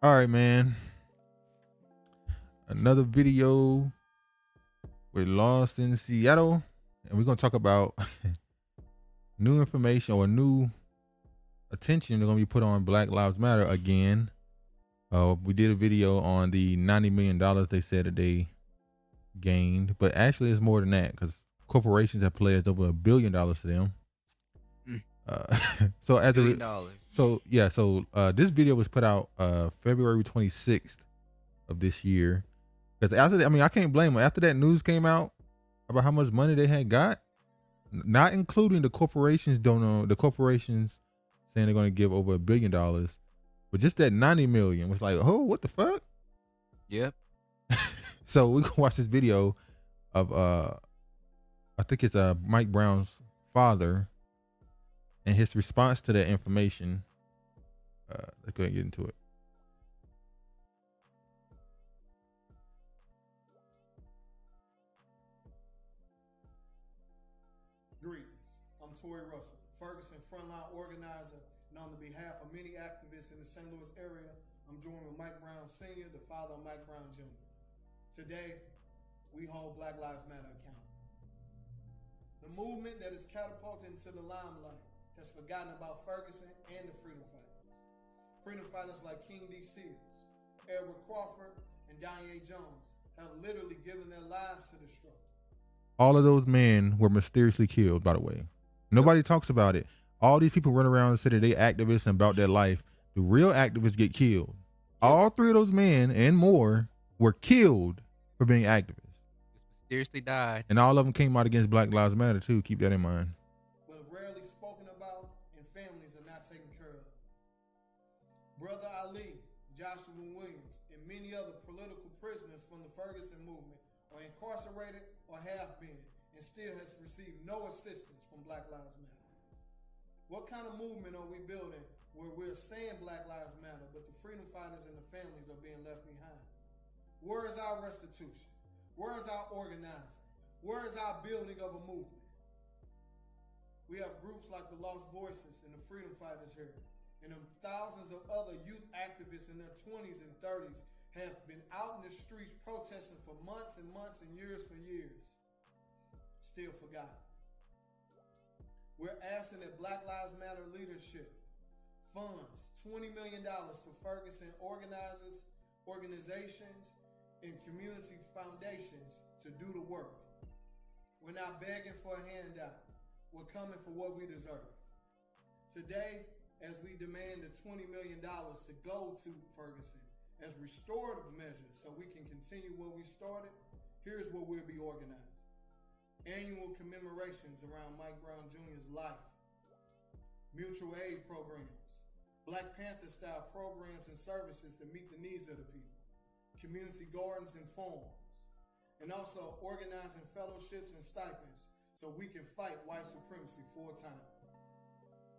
All right, man. Another video. We're lost in Seattle, and we're gonna talk about new information or new attention that's gonna be put on Black Lives Matter again. We did a video on the $90 million they said that they gained, but actually it's more than that because corporations have pledged over $1 billion to them. So as $1 billion. this video was put out February 26th of this year. Because after that, I mean, I can't blame them. After that news came out about how much money they had got, not including the corporations the corporations saying they're going to give over $1 billion, but just that 90 million was like, oh, what the fuck? Yep. So we can watch this video of I think it's Mike Brown's father and his response to that information. Let's go ahead and get into it. Greetings. I'm Tory Russell, Ferguson frontline organizer, and on the behalf of many activists in the St. Louis area, I'm joined with Mike Brown Sr., the father of Mike Brown Jr. Today, we hold Black Lives Matter accountable. The movement that is catapulted into the limelight has forgotten about Ferguson and the freedom fighters. Freedom fighters like King D. Seals, Edward Crawford, and Danye Jones have literally given their lives to the struggle. All of those men were mysteriously killed, by the way. Nobody talks about it. All these people run around and say that they activists and about their life. The real activists get killed. All three of those men and more were killed for being activists. Just mysteriously died. And all of them came out against Black Lives Matter too. Keep that in mind. But rarely spoken about and families are not taken care of. Brother Ali, Joshua Williams, and many other political prisoners from the Ferguson movement are incarcerated or have been, and still has received no assistance from Black Lives Matter. What kind of movement are we building where we're saying Black Lives Matter, but the freedom fighters and the families are being left behind? Where is our restitution? Where is our organizing? Where is our building of a movement? We have groups like the Lost Voices and the Freedom Fighters here, and thousands of other youth activists in their 20s and 30s have been out in the streets protesting for months and months and years for years. Still forgotten. We're asking that Black Lives Matter leadership funds $20 million for Ferguson organizers, organizations, and community foundations to do the work. We're not begging for a handout. We're coming for what we deserve. Today, as we demand the $20 million to go to Ferguson, as restorative measures so we can continue what we started, here's what we'll be organizing. Annual commemorations around Mike Brown Jr.'s life, mutual aid programs, Black Panther style programs and services to meet the needs of the people, community gardens and farms, and also organizing fellowships and stipends so we can fight white supremacy full time.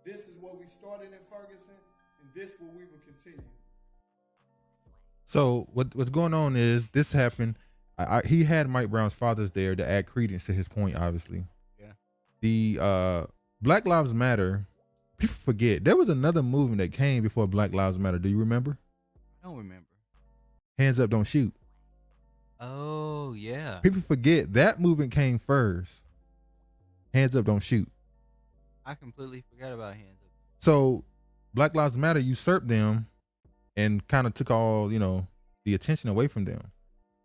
This is what we started in Ferguson, and this is what we will continue. So what's going on is this happened. He had Mike Brown's fathers there to add credence to his point, obviously. Yeah. The Black Lives Matter, people forget, there was another movement that came before Black Lives Matter. Do you remember? I don't remember. Hands Up, Don't Shoot. Oh, yeah. People forget that movement came first. Hands Up, Don't Shoot. I completely forgot about Hands Up. So Black Lives Matter usurped them and kind of took all, the attention away from them.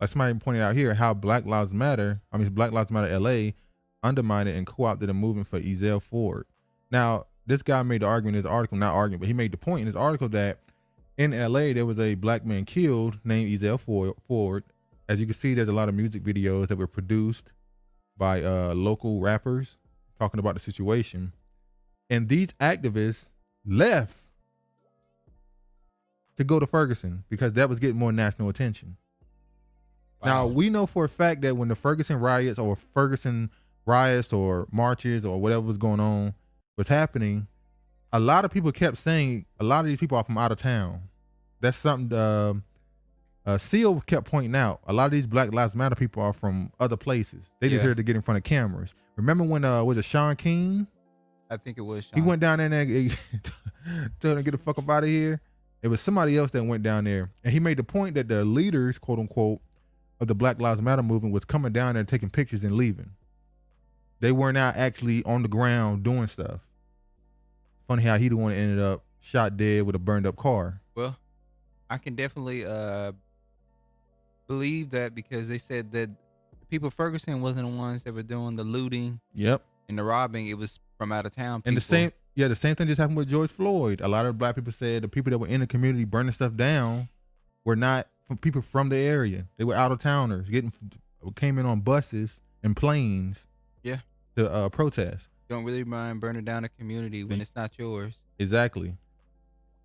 Like somebody pointed out here, how Black Lives Matter LA undermined and co-opted the movement for Ezell Ford. Now, this guy made the argument in his article, not arguing, but he made the point in his article that in LA, there was a black man killed named Ezell Ford. As you can see, there's a lot of music videos that were produced by local rappers talking about the situation. And these activists left to go to Ferguson because that was getting more national attention. Wow. Now, we know for a fact that when the Ferguson riots or marches or whatever was going on was happening, a lot of people kept saying a lot of these people are from out of town. That's something Seal kept pointing out. A lot of these Black Lives Matter people are from other places. They just here to get in front of cameras. Remember when was it Sean King? I think it was Sean. He went down there and told him to get the fuck up out of here. It was somebody else that went down there, and he made the point that the leaders, quote unquote, of the Black Lives Matter movement was coming down there and taking pictures and leaving. They were not actually on the ground doing stuff. Funny how he the one that ended up shot dead with a burned up car. Well, I can definitely believe that because they said that the people of Ferguson wasn't the ones that were doing the looting Yep. and the robbing. It was from out of town people. And the same thing just happened with George Floyd. A lot of black people said the people that were in the community burning stuff down were not from people from the area. They were out of towners came in on buses and planes. Yeah. To protest. Don't really mind burning down a community when it's not yours. Exactly.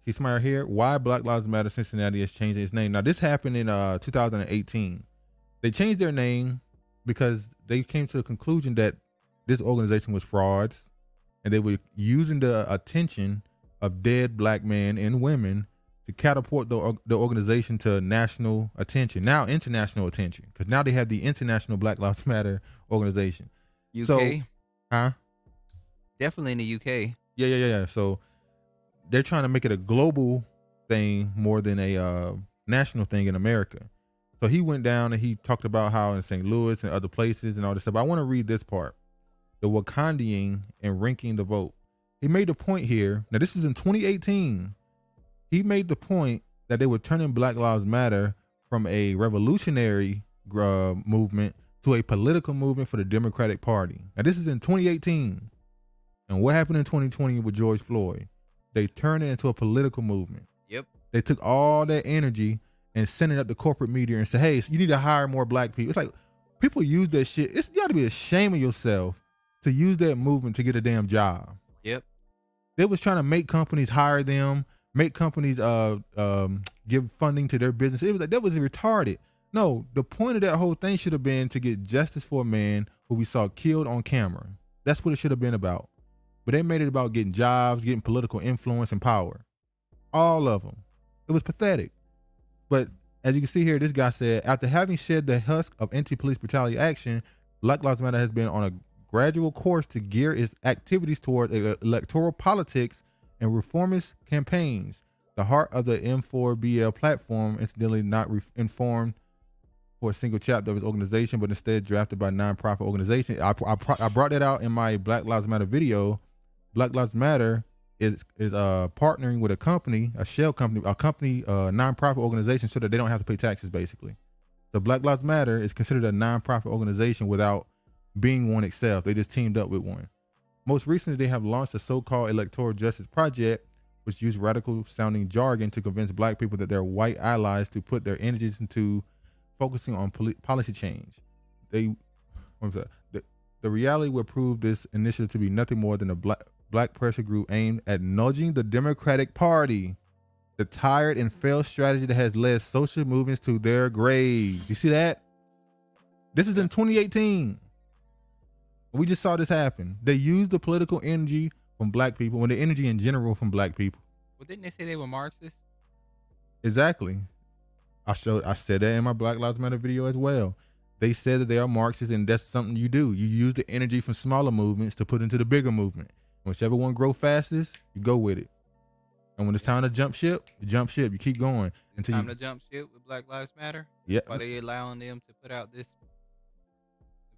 See somebody right here? Why Black Lives Matter Cincinnati is changing its name. Now this happened in 2018. They changed their name because they came to the conclusion that this organization was frauds, and they were using the attention of dead black men and women to catapult the organization to national attention, now international attention, because now they have the International Black Lives Matter organization. UK? So, huh? Definitely in the UK. Yeah. So they're trying to make it a global thing more than a national thing in America. So he went down and he talked about how in St. Louis and other places and all this stuff. I want to read this part. The Wakandian and ranking the vote. He made the point here. Now this is in 2018. He made the point that they were turning Black Lives Matter from a revolutionary movement to a political movement for the Democratic Party. Now this is in 2018. And what happened in 2020 with George Floyd? They turned it into a political movement. Yep. They took all that energy and sent it up to corporate media and said, hey, you need to hire more black people. It's like people use that shit. You got to be ashamed of yourself to use that movement to get a damn job. Yep. They was trying to make companies hire them, make companies give funding to their business. It was like that was retarded. No, the point of that whole thing should have been to get justice for a man who we saw killed on camera. That's what it should have been about. But they made it about getting jobs, getting political influence and power. All of them. It was pathetic. But as you can see here, this guy said, after having shed the husk of anti-police brutality action, Black Lives Matter has been on a gradual course to gear its activities toward electoral politics and reformist campaigns. The heart of the M4BL platform, incidentally not informed for a single chapter of his organization, but instead drafted by nonprofit organization. I brought that out in my Black Lives Matter video. Black Lives Matter is partnering with a company, a shell company, nonprofit organization, so that they don't have to pay taxes, basically. So Black Lives Matter is considered a nonprofit organization without being one itself. They just teamed up with one. Most recently, they have launched a so-called electoral justice project, which used radical-sounding jargon to convince black people that they're white allies to put their energies into focusing on policy change. The reality will prove this initiative to be nothing more than a black pressure group aimed at nudging the Democratic Party, the tired and failed strategy that has led social movements to their graves. You see that? This is in 2018. We just saw this happen. They used the political energy from black people, when the energy in general from black people. Well, didn't they say they were Marxists? Exactly. I said that in my Black Lives Matter video as well. They said that they are Marxists, and that's something you do. You use the energy from smaller movements to put into the bigger movement. Whichever one grow fastest, you go with it. And when it's time to jump ship, you jump ship. You keep going. It's time to jump ship with Black Lives Matter? Yeah. Are they allowing them to put out this,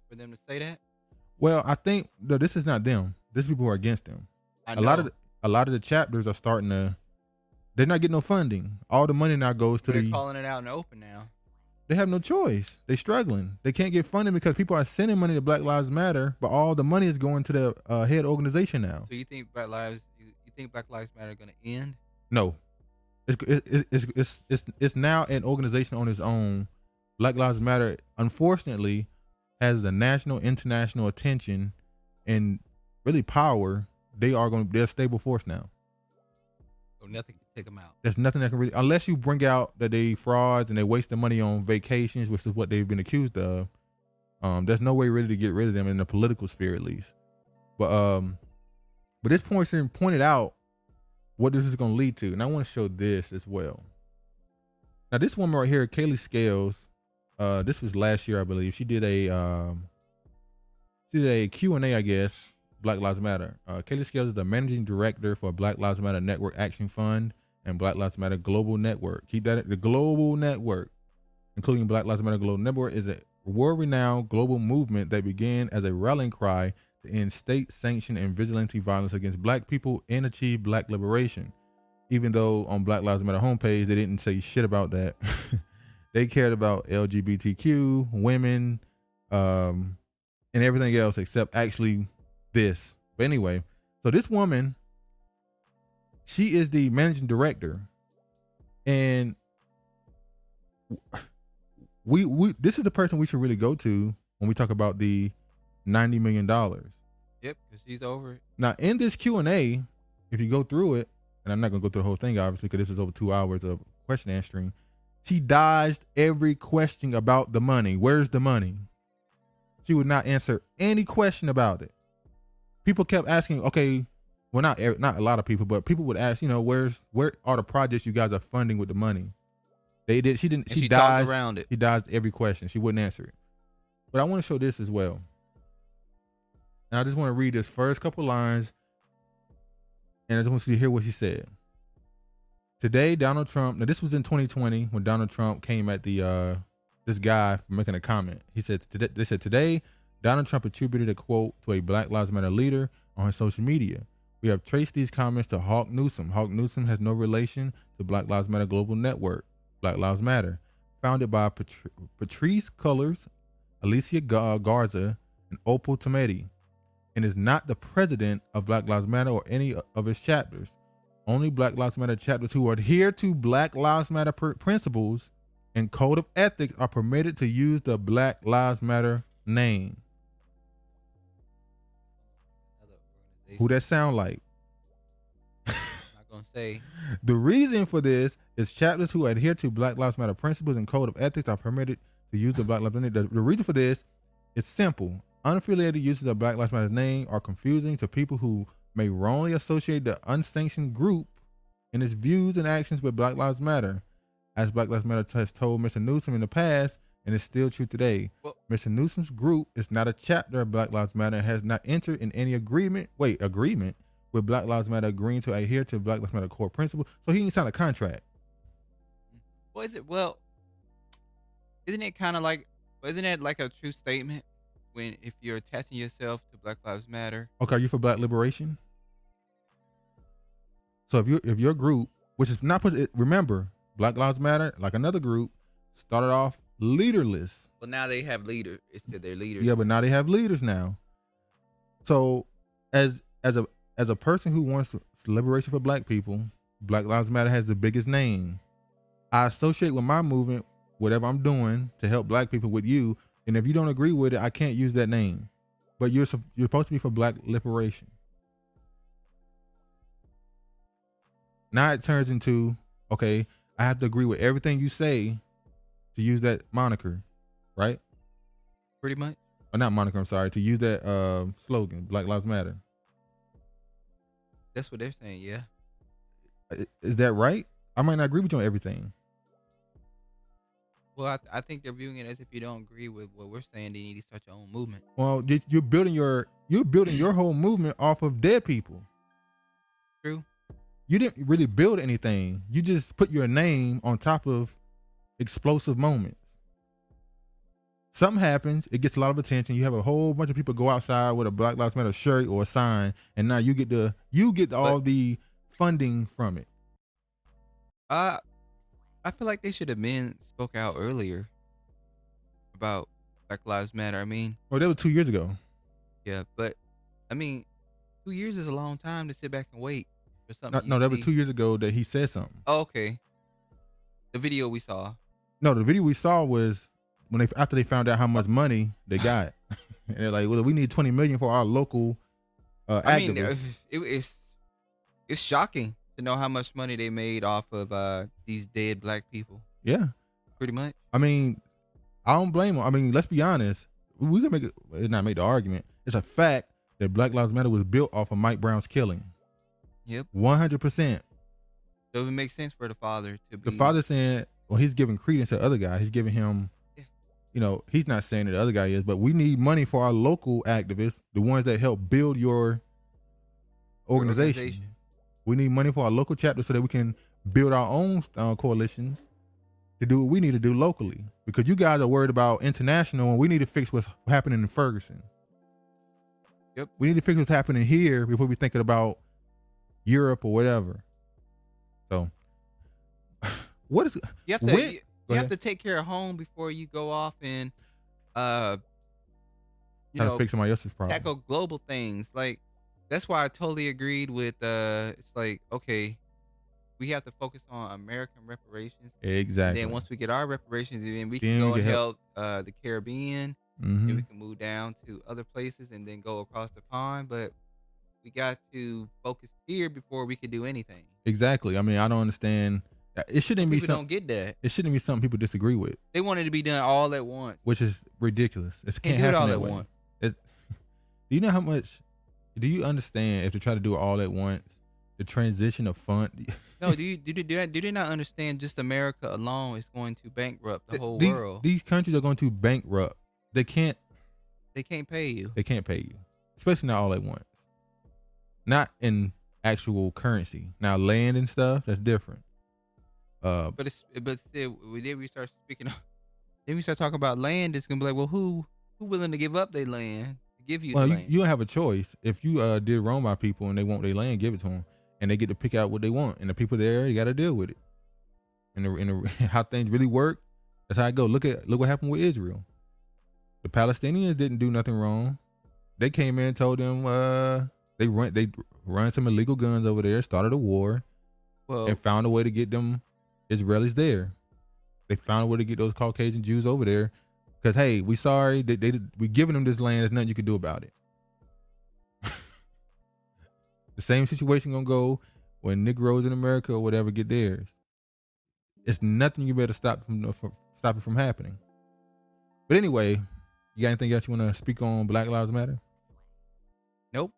for them to say that? Well, I think this is not them. This is people who are against them. A lot of the chapters are starting to. They're not getting no funding. All the money now goes to They're calling it out in the open now. They have no choice. They're struggling. They can't get funding because people are sending money to Black Lives Matter, but all the money is going to the head organization now. So you think Black Lives Matter are going to end? No, it's now an organization on its own. Black Lives Matter, unfortunately, has the national, international attention and really power. They're a stable force now. So nothing can take them out. There's nothing that can really, unless you bring out that they frauds and they waste the money on vacations, which is what they've been accused of. There's no way really to get rid of them in the political sphere, at least. But this person pointed out what this is going to lead to, and I want to show this as well. Now, this woman right here, Kaylee Scales, this was last year, I believe. She did a Q&A, I guess. Black Lives Matter. Kaylee Scales is the managing director for Black Lives Matter Network Action Fund and Black Lives Matter Global Network. Keep that, the Global Network, including Black Lives Matter Global Network, is a world-renowned global movement that began as a rallying cry to end state-sanctioned and vigilante violence against Black people and achieve Black liberation. Even though on Black Lives Matter homepage, they didn't say shit about that. They cared about LGBTQ, women, and everything else except actually this. But anyway, so this woman, she is the managing director, and we this is the person we should really go to when we talk about the $90 million. Yep, because she's over it. Now, in this Q&A, if you go through it, and I'm not going to go through the whole thing, obviously, because this is over 2 hours of question answering, she dodged every question about the money. Where's the money? She would not answer any question about it. People kept asking, okay, well, not a lot of people, but people would ask, where are the projects you guys are funding with the money? They did. She didn't. And she dodged talked around it. She dodged every question. She wouldn't answer it. But I want to show this as well. And I just want to read this first couple lines, and I just want you to hear what she said. Today, Donald Trump. Now, this was in 2020 when Donald Trump came at this guy for making a comment. He said, "They said today, Donald Trump attributed a quote to a Black Lives Matter leader on his social media. We have traced these comments to Hawk Newsom. Hawk Newsom has no relation to Black Lives Matter Global Network, Black Lives Matter, founded by Patrice Cullors, Alicia Garza, and Opal Tometi, and is not the president of Black Lives Matter or any of its chapters. Only Black Lives Matter chapters who adhere to Black Lives Matter principles and code of ethics are permitted to use the Black Lives Matter name." Who that sound like? I'm not gonna say. The reason for this is chapters who adhere to Black Lives Matter principles and code of ethics are permitted to use the Black Lives Matter. The reason for this is simple. Unaffiliated uses of Black Lives Matter's name are confusing to people who may wrongly associate the unsanctioned group and its views and actions with Black Lives Matter. As Black Lives Matter has told Mr. Newsom in the past, and it's still true today, Mr. Newsom's group is not a chapter of Black Lives Matter and has not entered in any agreement with Black Lives Matter agreeing to adhere to Black Lives Matter core principles. So he didn't sign a contract. Well, isn't it kind of like, isn't it like a true statement if you're attaching yourself to Black Lives Matter? Okay, are you for Black liberation? So if your group, which is not, remember, Black Lives Matter, like another group, started off leaderless. Well, now they have leaders. It's to their leaders. Yeah, but now they have leaders now. So as a person who wants liberation for Black people, Black Lives Matter has the biggest name. I associate with my movement whatever I'm doing to help Black people with you, and if you don't agree with it, I can't use that name. But you're supposed to be for Black liberation. Now it turns into, okay, I have to agree with everything you say to use that moniker, right? Pretty much. Or not moniker, I'm sorry, to use that slogan, Black Lives Matter. That's what they're saying, yeah. Is that right? I might not agree with you on everything. Well, I think they're viewing it as if you don't agree with what we're saying, they need to start your own movement. Well, you're building your whole movement off of dead people. True. You didn't really build anything. You just put your name on top of explosive moments. Something happens, it gets a lot of attention. You have a whole bunch of people go outside with a Black Lives Matter shirt or a sign, and now you get all the funding from it. I feel like they should have spoke out earlier about Black Lives Matter. I mean, well, that was 2 years ago. Yeah, but I mean, 2 years is a long time to sit back and wait for something. No, that was 2 years ago that he said something. Oh, okay. The video we saw. No, the video we saw was after they found out how much money they got, and they're like, "Well, we need 20 million for our local activists." I mean, it's shocking to know how much money they made off of these dead Black people. Yeah, pretty much. I mean, I don't blame them. I mean, let's be honest. We can not make the argument. It's a fact that Black Lives Matter was built off of Mike Brown's killing. Yep. 100%. So it makes sense for the father to be. The father saying, well, he's giving credence to the other guy. He's giving him, he's not saying that the other guy is, but we need money for our local activists, the ones that help build your organization. We need money for our local chapter so that we can build our own coalitions to do what we need to do locally. Because you guys are worried about international, and we need to fix what's happening in Ferguson. Yep. We need to fix what's happening here before we thinking about Europe or whatever. So, what is You have to when- you, Go you have ahead. to take care of home before you go off and uh you Trying know to fix somebody else's problem? tackle global things. Like that's why I totally agreed with it's like, okay, we have to focus on American reparations. And Exactly. then once we get our reparations, then we Then can we go and can help the Caribbean. Mhm. Then we can move down to other places and then go across the pond. But we got to focus here before we can do anything. Exactly. I mean, I don't understand. It shouldn't Some be people something. don't get that. It shouldn't be something people disagree with, They want it to be done all at once. which is ridiculous. It Can't can't do it happen all that at way. once. Do you know how much? Do you understand if they try to do it all at once, the transition of fund? No, do they not understand just America alone is going to bankrupt the whole these, world? These countries are going to bankrupt. They can't pay you. They can't pay you, especially not all at once. Not in actual currency. Now, land and stuff, that's different. But still, then we start then we start talking about land. It's gonna be like, well, who willing to give up their land to give you Well, the you, land? you don't have a choice. If you did wrong by people and they want their land, give it to them, and they get to pick out what they want. And the people there, you got to deal with it. And how things really work, that's how it go. Look what happened with Israel. The Palestinians didn't do nothing wrong. They came in and told them they run some illegal guns over there, started a war, Well, and found a way to get them Israelis there. They found a way to get those Caucasian Jews over there because, hey, we sorry. We giving them this land. There's nothing you can do about it. The same situation going to go when Negroes in America or whatever get theirs. It's nothing you better stop it from happening. But anyway, you got anything else you want to speak on Black Lives Matter? nope.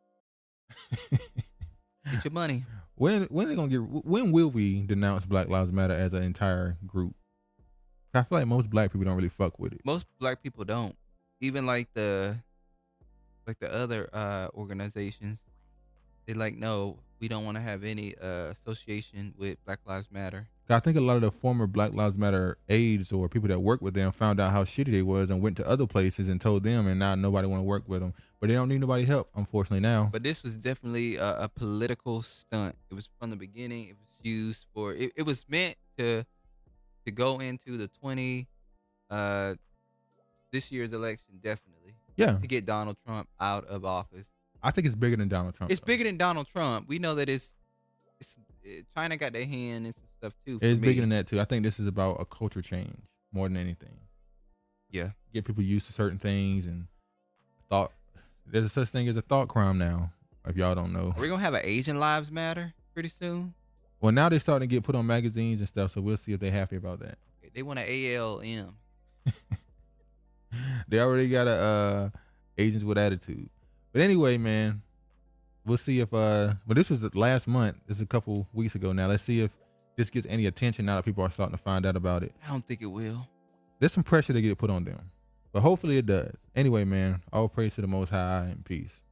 Get your money. When will we denounce Black Lives Matter as an entire group? I feel like most black people don't really fuck with it. Most black people don't. Even like the other organizations, they like, no, we don't want to have any association with Black Lives Matter. I think a lot of the former Black Lives Matter aides or people that work with them found out how shitty they was and went to other places and told them, and now nobody want to work with them. But they don't need nobody help, unfortunately, now. But this was definitely a political stunt. It was from the beginning. It was used for it was meant to go into the this year's election, definitely. Yeah. To get Donald Trump out of office. I think it's bigger than Donald Trump. It's though. bigger than Donald Trump. We know that China got their hand into stuff too. It's for me. bigger than that too. I think this is about a culture change more than anything. Yeah. Get people used to certain things and thought. There's a such thing as a thought crime now. If y'all don't know. Are we gonna have an Asian Lives Matter pretty soon? Well, now they're starting to get put on magazines and stuff, so we'll see if they're happy about that. They want an ALM. They already got a Asians with attitude. But anyway, man, we'll see if but this was last month. This is a couple weeks ago now. Let's see if this gets any attention now that people are starting to find out about it. I don't think it will. There's some pressure to get put on them, but hopefully it does. Anyway, man, all praise to the Most High and peace.